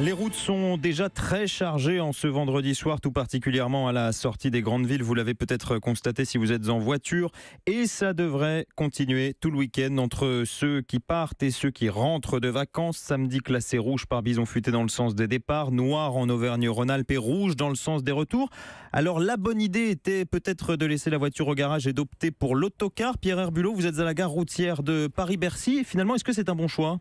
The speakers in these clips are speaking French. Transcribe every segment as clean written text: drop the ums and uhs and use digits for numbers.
Les routes sont déjà très chargées en ce vendredi soir, tout particulièrement à la sortie des grandes villes. Vous l'avez peut-être constaté si vous êtes en voiture. Et ça devrait continuer tout le week-end entre ceux qui partent et ceux qui rentrent de vacances. Samedi classé rouge par bison futé dans le sens des départs, noir en Auvergne-Rhône-Alpes et rouge dans le sens des retours. Alors la bonne idée était peut-être de laisser la voiture au garage et d'opter pour l'autocar. Pierre Herbulot, vous êtes à la gare routière de Paris-Bercy. Finalement, est-ce que c'est un bon choix ?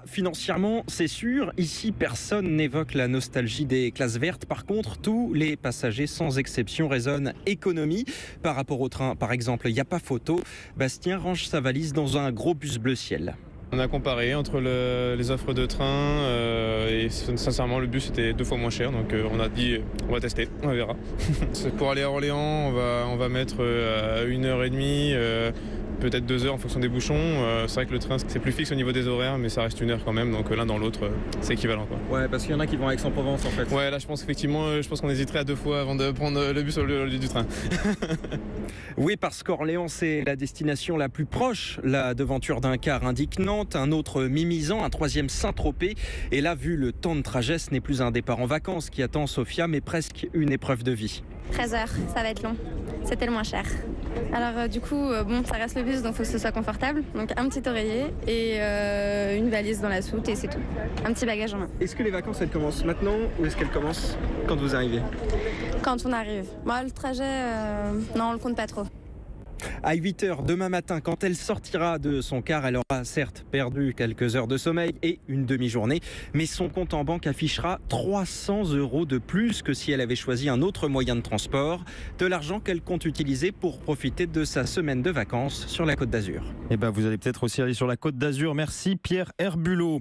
Financièrement, c'est sûr. Ici, personne n'évoque la nostalgie des classes vertes. Par contre, tous les passagers, sans exception, raisonnent économie. Par rapport au train, par exemple, il n'y a pas photo. Bastien range sa valise dans un gros bus bleu ciel. On a comparé entre les offres de train et sincèrement le bus était 2 fois moins cher, donc on a dit on va tester, on verra. Pour aller à Orléans, on va mettre 1h30, peut-être 2 heures en fonction des bouchons. C'est vrai que le train c'est plus fixe au niveau des horaires, mais ça reste 1 heure quand même, donc l'un dans l'autre c'est équivalent, quoi. Ouais, parce qu'il y en a qui vont à Aix-en-Provence en fait. Ouais, là je pense effectivement, qu'on hésiterait à 2 fois avant de prendre le bus au lieu du train. Oui, parce qu'Orléans c'est la destination la plus proche. La devanture d'un car indique Nantes, un autre Mimizan, un troisième Saint-Tropez. Et là, vu le temps de trajet, ce n'est plus un départ en vacances qui attend Sophia, mais presque une épreuve de vie. 13 heures, ça va être long. C'était le moins cher. Alors du coup, ça reste le bus, donc il faut que ce soit confortable. Donc un petit oreiller et une valise dans la soute et c'est tout. Un petit bagage en main. Est-ce que les vacances, elles commencent maintenant ou est-ce qu'elles commencent quand vous arrivez ? Quand on arrive. Moi, le trajet, non, on le compte pas trop. À 8h demain matin, quand elle sortira de son car, elle aura certes perdu quelques heures de sommeil et une demi-journée, mais son compte en banque affichera 300 € de plus que si elle avait choisi un autre moyen de transport. De l'argent qu'elle compte utiliser pour profiter de sa semaine de vacances sur la Côte d'Azur. Vous allez peut-être aussi aller sur la Côte d'Azur. Merci Pierre Herbulot.